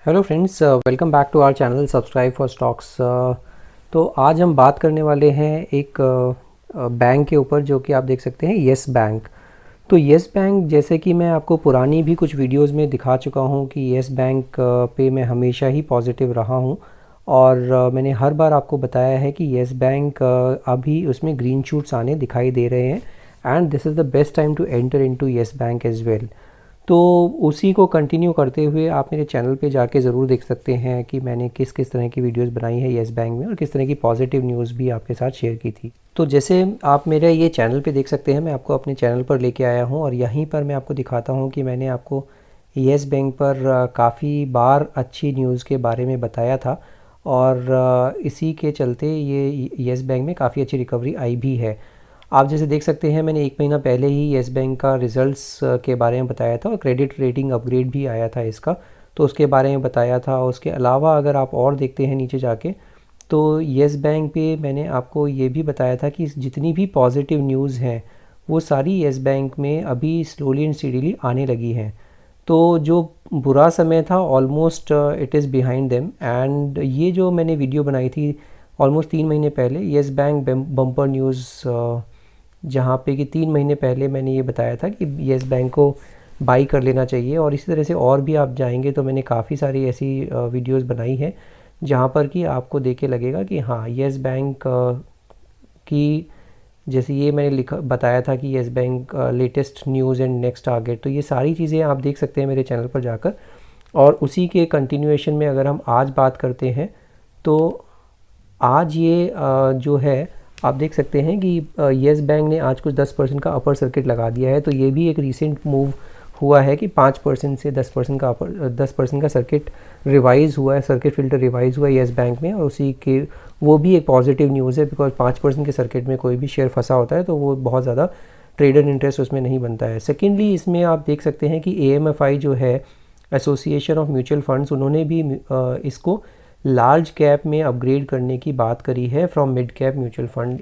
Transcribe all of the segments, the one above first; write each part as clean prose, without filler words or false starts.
Hello friends, welcome back to our channel subscribe for stocks. तो आज हम बात करने वाले हैं एक बैंक के ऊपर जो कि आप देख सकते हैं येस बैंक। तो येस बैंक जैसे कि मैं आपको पुरानी भी कुछ वीडियोस में दिखा चुका हूं कि येस बैंक पे मैं हमेशा ही पॉजिटिव रहा हूं और मैंने हर बार आपको बताया है कि येस बैंक अभी उसमें ग्रीन शूट्स आने दिखाई दे रहे हैं and this is the best time to enter into Yes Bank as well. तो उसी को कंटिन्यू करते हुए आप मेरे चैनल पे जाके ज़रूर देख सकते हैं कि मैंने किस किस तरह की वीडियोस बनाई है येस बैंक में और किस तरह की पॉजिटिव न्यूज़ भी आपके साथ शेयर की थी। तो जैसे आप मेरे ये चैनल पे देख सकते हैं, मैं आपको अपने चैनल पर लेके आया हूँ और यहीं पर मैं आपको दिखाता हूँ कि मैंने आपको येस बैंक पर काफ़ी बार अच्छी न्यूज़ के बारे में बताया था और इसी के चलते ये येस बैंक में काफ़ी अच्छी रिकवरी आई भी है। आप जैसे देख सकते हैं, मैंने 1 महीना पहले ही येस बैंक का रिज़ल्ट्स के बारे में बताया था और क्रेडिट रेटिंग अपग्रेड भी आया था इसका, तो उसके बारे में बताया था। उसके अलावा अगर आप और देखते हैं नीचे जाके तो येस बैंक पे मैंने आपको ये भी बताया था कि जितनी भी पॉजिटिव न्यूज़ हैं वो सारी येस बैंक में अभी स्लोली एंड स्टेडीली आने लगी हैं। तो जो बुरा समय था almost it is behind them and ये जो मैंने वीडियो बनाई थी ऑलमोस्ट 3 महीने पहले येस बैंक बम्पर न्यूज़, जहाँ पे कि 3 महीने पहले मैंने ये बताया था कि येस बैंक को बाई कर लेना चाहिए। और इसी तरह से और भी आप जाएंगे तो मैंने काफ़ी सारी ऐसी वीडियोस बनाई हैं जहाँ पर कि आपको देख के लगेगा कि हाँ येस बैंक की, जैसे ये मैंने लिखा बताया था कि yes bank latest news and next target, तो ये सारी चीज़ें आप देख सकते हैं मेरे चैनल पर जाकर। और उसी के कंटिन्यूएशन में अगर हम आज बात करते हैं तो आज ये जो है आप देख सकते हैं कि येस बैंक ने आज कुछ 10% का अपर सर्किट लगा दिया है। तो ये भी एक रीसेंट मूव हुआ है कि 5% से 10% का 10% का सर्किट रिवाइज़ हुआ है, सर्किट फिल्टर रिवाइज़ हुआ है येस बैंक में। और उसी के वो भी एक पॉजिटिव न्यूज़ है बिकॉज 5% के सर्किट में कोई भी शेयर फंसा होता है तो वो बहुत ज़्यादा ट्रेडर इंटरेस्ट उसमें नहीं बनता है। सेकेंडली इसमें आप देख सकते हैं कि AMFI जो है, एसोसिएशन ऑफ म्यूचुअल फंड्स, उन्होंने भी इसको लार्ज कैप में अपग्रेड करने की बात करी है from mid cap mutual fund.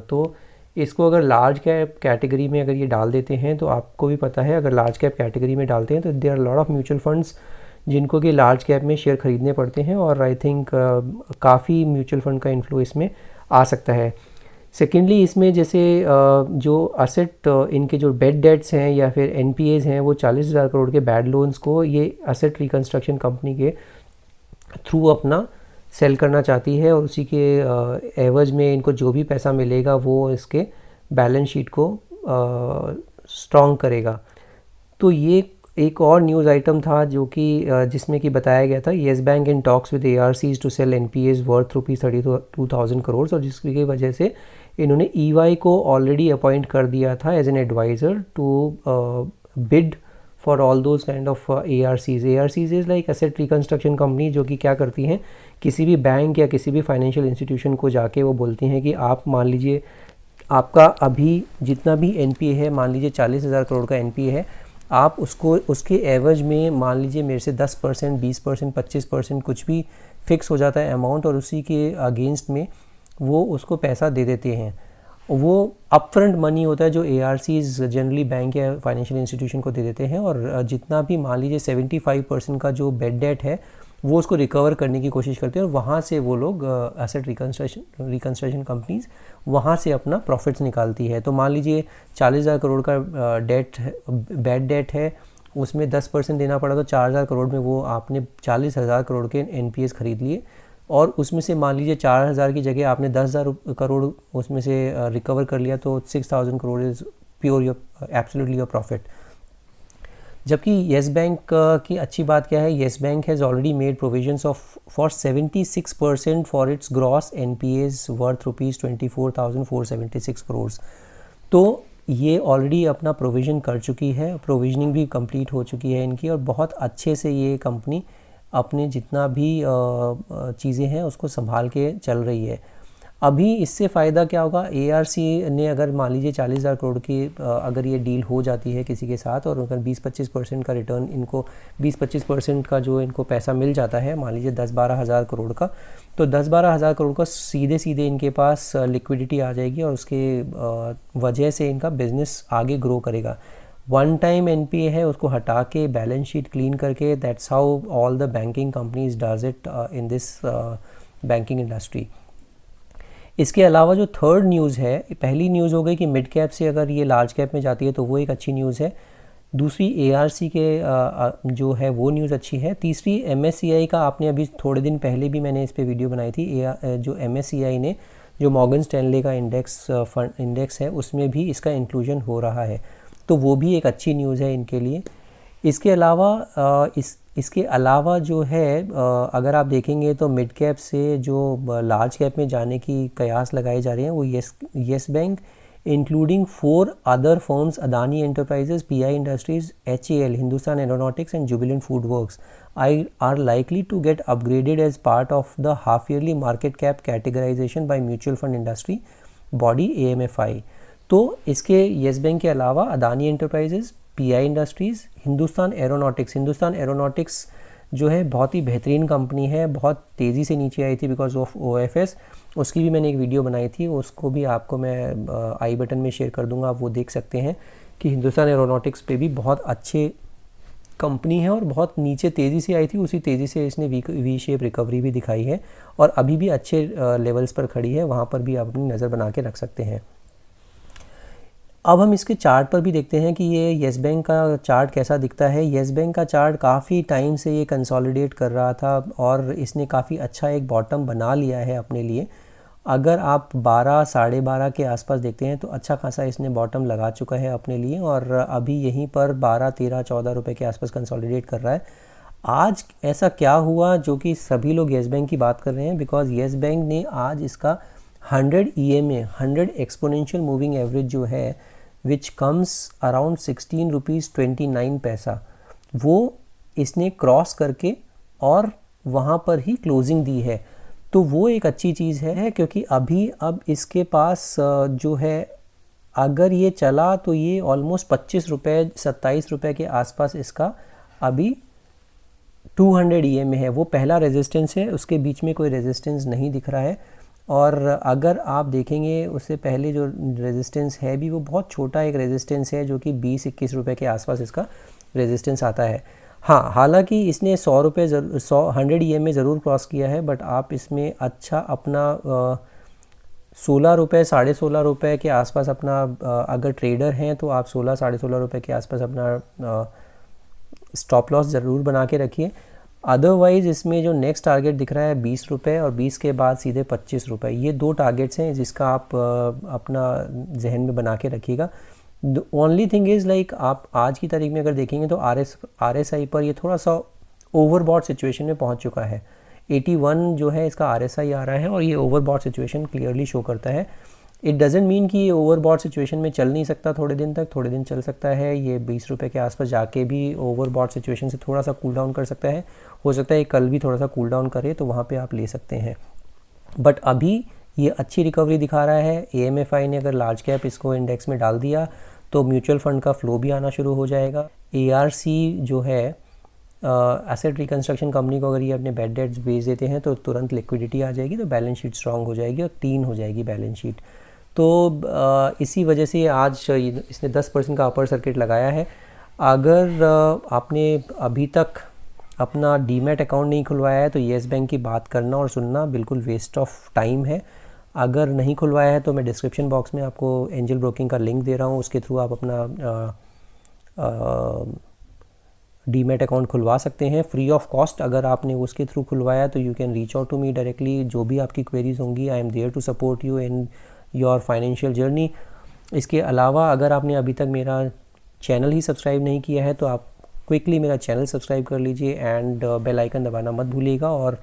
तो इसको अगर लार्ज कैप कैटेगरी में अगर ये डाल देते हैं तो आपको भी पता है अगर लार्ज कैप कैटेगरी में डालते हैं तो there are lot of mutual funds जिनको कि लार्ज कैप में शेयर खरीदने पड़ते हैं और आई थिंक काफ़ी म्यूचुअल फंड का इन्फ्लो इसमें आ सकता है। सेकेंडली इसमें जैसे जो असेट इनके जो बेड डेट्स हैं या फिर NPAs हैं वो 40,000 करोड़ के बैड लोन्स को ये असेट रिकन्स्ट्रक्शन कंपनी के थ्रू अपना सेल करना चाहती है और उसी के एवज में इनको जो भी पैसा मिलेगा वो इसके बैलेंस शीट को स्ट्रॉन्ग करेगा। तो ये एक और न्यूज़ आइटम था जो कि जिसमें कि बताया गया था Yes Bank in talks with ARCs to sell NPAs worth ₹32,000 crore, और जिसकी वजह से इन्होंने EY को ऑलरेडी अपॉइंट कर दिया था as an adviser to bid for all those kind of ARCs। ARCs is like asset reconstruction company जो कि क्या करती हैं, किसी भी बैंक या किसी भी फाइनेंशियल इंस्टीट्यूशन को जाके वो बोलती हैं कि आप मान लीजिए आपका अभी जितना भी NPA है, मान लीजिए 40,000 करोड़ का NPA है, आप उसको उसके एवज में मान लीजिए मेरे से 10%, 20%, 25% कुछ भी फिक्स हो जाता है अमाउंट और उसी के अगेंस्ट में वो उसको पैसा दे देते हैं। वो अपफ्रंट मनी होता है जो ARCs जनरली बैंक या फाइनेंशियल इंस्टीट्यूशन को दे देते हैं और जितना भी मान लीजिए 75% का जो बेड डेट है वो उसको रिकवर करने की कोशिश करते हैं और वहाँ से वो लोग एसेट रिकन्स्ट्रक्शन कंपनीज वहाँ से अपना प्रॉफिट्स निकालती है। तो मान लीजिए 40,000 करोड़ का बेड डेट है, उसमें 10% देना पड़ा तो 4,000 करोड़ में वो आपने 40,000 करोड़ के NPAs खरीद लिए और उसमें से मान लीजिए 4,000 की जगह आपने 10,000 करोड़ उसमें से रिकवर कर लिया तो 6,000 crore is pure your absolutely your profit. जबकि येस बैंक की अच्छी बात क्या है, yes bank has already made provisions of for 76% for its gross NPAs worth ₹24,476 crore. तो ये ऑलरेडी अपना प्रोविज़न कर चुकी है, प्रोविजनिंग भी कंप्लीट हो चुकी है इनकी और बहुत अच्छे से ये कंपनी अपने जितना भी चीज़ें हैं उसको संभाल के चल रही है। अभी इससे फ़ायदा क्या होगा, ARC ने अगर मान लीजिए 40,000 करोड़ की अगर ये डील हो जाती है किसी के साथ और अगर 20-25% का रिटर्न इनको 20-25% का जो इनको पैसा मिल जाता है, मान लीजिए 10-12 हज़ार करोड़ का, तो 10-12 हज़ार करोड़ का सीधे सीधे इनके पास लिक्विडिटी आ जाएगी और उसके वजह से इनका बिज़नेस आगे ग्रो करेगा। वन टाइम एनपीए है उसको हटा के बैलेंस शीट क्लीन करके, that's how all the banking companies does it in this banking industry. इसके अलावा जो थर्ड न्यूज़ है, पहली न्यूज़ हो गई कि मिड कैप से अगर ये लार्ज कैप में जाती है तो वो एक अच्छी न्यूज़ है। दूसरी एआरसी के जो है वो न्यूज़ अच्छी है। तीसरी एमएससीआई का, आपने अभी थोड़े दिन पहले भी मैंने इस पे वीडियो बनाई थी, जो एमएससीआई ने जो मॉर्गन स्टैनले का इंडेक्स है उसमें भी इसका इंक्लूजन हो रहा है, तो वो भी एक अच्छी न्यूज़ है इनके लिए। इसके अलावा इसके अलावा जो है अगर आप देखेंगे तो मिड कैप से जो लार्ज कैप में जाने की कयास लगाए जा रहे हैं वो Yes Bank including 4 other firms, Adani Enterprises, PI Industries, HAL, Hindustan Aeronautics and Jubilant Food Works are likely to get upgraded as part of the half yearly market cap categorization by mutual fund industry body AMFI। तो इसके yes bank के अलावा Adani Enterprises, pi industries, Hindustan aeronautics जो है बहुत ही बेहतरीन company है, बहुत तेज़ी से नीचे आई थी बिकॉज ऑफ ओएफएस, उसकी भी मैंने एक वीडियो बनाई थी, उसको भी आपको मैं आई बटन में शेयर कर दूंगा, आप वो देख सकते हैं कि हिंदुस्तान एरोनॉटिक्स पे भी बहुत अच्छे कंपनी है और बहुत नीचे तेज़ी से आई थी, उसी तेज़ी से इसने वी शेप रिकवरी भी दिखाई है और अभी भी अच्छे लेवल्स पर खड़ी है, वहाँ पर भी आप अपनी नज़र बना के रख सकते हैं। अब हम इसके चार्ट पर भी देखते हैं कि ये येस बैंक का चार्ट कैसा दिखता है। येस बैंक का चार्ट काफ़ी टाइम से ये कंसोलिडेट कर रहा था और इसने काफ़ी अच्छा एक बॉटम बना लिया है अपने लिए। अगर आप 12 साढ़े 12 के आसपास देखते हैं तो अच्छा खासा इसने बॉटम लगा चुका है अपने लिए और अभी यहीं पर 12, 13, 14 रुपये के आसपास कंसोलिडेट कर रहा है। आज ऐसा क्या हुआ जो कि सभी लोग येस बैंक की बात कर रहे हैं, बिकॉज येस बैंक ने आज इसका 100 EMA 100 एक्सपोनेंशियल मूविंग एवरेज जो है विच कम्स अराउंड 16 रुपीज़ 29 पैसा, वो इसने क्रॉस करके और वहाँ पर ही क्लोजिंग दी है। तो वो एक अच्छी चीज़ है क्योंकि अब इसके पास जो है अगर ये चला तो ये ऑलमोस्ट 25 रुपये 27 रुपये के आसपास इसका अभी 200 EMA है, वो पहला रेजिस्टेंस है, उसके बीच में कोई रेजिस्टेंस नहीं दिख रहा है। और अगर आप देखेंगे उससे पहले जो रेजिस्टेंस है भी वो बहुत छोटा एक रेजिस्टेंस है जो कि 20-21 रुपये के आसपास इसका रेजिस्टेंस आता है। हाँ, हालांकि इसने 100 रुपये 100 EMA ज़रूर क्रॉस किया है, बट आप इसमें अच्छा अपना 16 रुपये 16.5 रुपये के आसपास अपना अगर ट्रेडर हैं तो आप 16 साढ़े 16 रुपये के आसपास अपना स्टॉप लॉस ज़रूर बना के रखिए। अदरवाइज़ इसमें जो नेक्स्ट टारगेट दिख रहा है 20 रुपये और 20 के बाद सीधे 25 रुपये, ये दो टारगेट्स हैं जिसका आप अपना जहन में बना के रखिएगा। The only thing is like आप आज की तारीख में अगर देखेंगे तो RSI पर ये थोड़ा सा ओवरबॉट सिचुएशन में पहुंच चुका है। 81 जो है इसका RSI आ रहा है और ये ओवरबॉट सिचुएशन क्लियरली शो करता है। इट डजेंट मीन कि ये ओवरबॉट सिचुएशन में चल नहीं सकता थोड़े दिन तक, थोड़े दिन चल सकता है, ये 20 रुपये के आसपास जाके भी ओवरबॉट सिचुएशन से थोड़ा सा कूल डाउन कर सकता है, हो सकता है कल भी थोड़ा सा कूल डाउन करे तो वहाँ पे आप ले सकते हैं। बट अभी ये अच्छी रिकवरी दिखा रहा है। AMFI ने अगर लार्ज कैप इसको इंडेक्स में डाल दिया तो म्यूचुअल फंड का फ्लो भी आना शुरू हो जाएगा। ARC जो है एसेट रिकन्स्ट्रक्शन कंपनी को अगर ये अपने बैड डेट्स बेच देते हैं तो तुरंत लिक्विडिटी आ जाएगी, तो बैलेंस शीट स्ट्रांग हो जाएगी और क्लीन हो जाएगी बैलेंस शीट। तो इसी वजह से आज इसने 10% का अपर सर्किट लगाया है। अगर आपने अभी तक अपना डीमैट अकाउंट नहीं खुलवाया है तो येस बैंक की बात करना और सुनना बिल्कुल वेस्ट ऑफ टाइम है। अगर नहीं खुलवाया है तो मैं डिस्क्रिप्शन बॉक्स में आपको एंजल ब्रोकिंग का लिंक दे रहा हूँ, उसके थ्रू आप अपना डीमैट अकाउंट खुलवा सकते हैं फ्री ऑफ कॉस्ट। अगर आपने उसके थ्रू खुलवाया तो you can reach out to me directly, जो भी आपकी क्वेरीज होंगी I am there to support you in your financial journey. इसके अलावा अगर आपने अभी तक मेरा चैनल ही सब्सक्राइब नहीं किया है तो आप क्विकली मेरा चैनल सब्सक्राइब कर लीजिए एंड बेल आइकन दबाना मत भूलिएगा और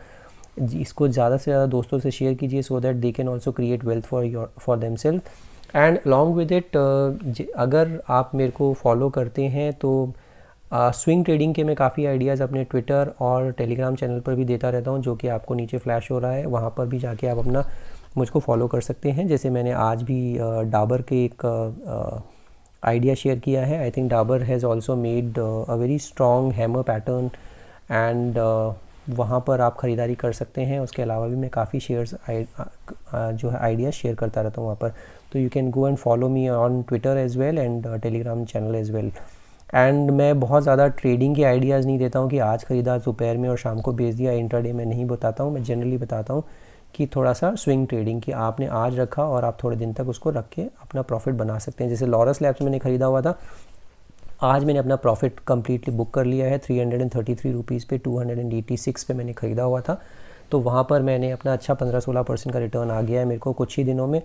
इसको ज़्यादा से ज़्यादा दोस्तों से शेयर कीजिए so that they can also create wealth for themselves. And along with it अगर आप मेरे को फॉलो करते हैं तो स्विंग ट्रेडिंग के मैं काफ़ी आइडियाज़ अपने ट्विटर और टेलीग्राम चैनल पर भी देता रहता हूँ, जो कि आपको नीचे फ्लैश हो रहा है, वहाँ पर भी जाके आप अपना मुझको फॉलो कर सकते हैं। जैसे मैंने आज भी डाबर के एक आइडिया शेयर किया है। I think Dabur has also made a very strong hammer pattern and वहाँ पर आप ख़रीदारी कर सकते हैं। उसके अलावा भी मैं काफ़ी शेयर्स जो है आइडियाज़ शेयर करता रहता हूँ वहाँ पर। तो you can go and follow me on Twitter as well and Telegram channel as well. And मैं बहुत ज़्यादा ट्रेडिंग के आइडियाज़ नहीं देता हूँ कि आज ख़रीदा दोपहर में और शाम को बेच दिया, इंट्राडे में नहीं बताता हूँ। मैं जनरली बताता हूँ कि थोड़ा सा स्विंग ट्रेडिंग, कि आपने आज रखा और आप थोड़े दिन तक उसको रख के अपना प्रॉफिट बना सकते हैं। जैसे लॉरस लैब्स मैंने ख़रीदा हुआ था, आज मैंने अपना प्रॉफिट कम्प्लीटली बुक कर लिया है 333 रुपीज़ पे, 286 पे मैंने ख़रीदा हुआ था। तो वहाँ पर मैंने अपना अच्छा 15-16% का रिटर्न आ गया है मेरे को कुछ ही दिनों में।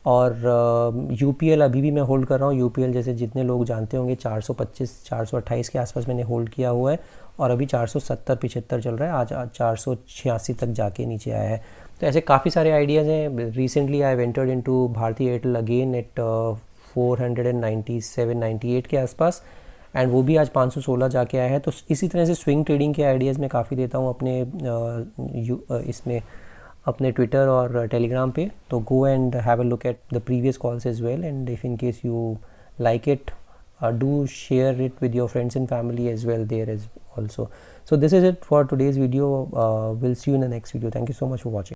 और यूपीएल अभी भी मैं होल्ड कर रहा हूँ। यूपीएल जैसे जितने लोग जानते होंगे 425-428 के आसपास मैंने होल्ड किया हुआ है और अभी 470-75 चल रहा है, आज 486 तक जाके नीचे आया है। तो ऐसे काफ़ी सारे आइडियाज़ हैं। Recently I ventured into Bharti Airtel again at 497-98 के आसपास, एंड वो भी आज 516 जाके आया है। तो इसी तरह से स्विंग ट्रेडिंग के आइडियाज़ मैं काफ़ी देता हूँ अपने इसमें अपने ट्विटर और टेलीग्राम पे। तो go and have a look at the previous calls as well, and if in case you like it, do share it with your friends and family as well there as also. So this is it for today's video. We'll see you in the next video. Thank you so much for watching.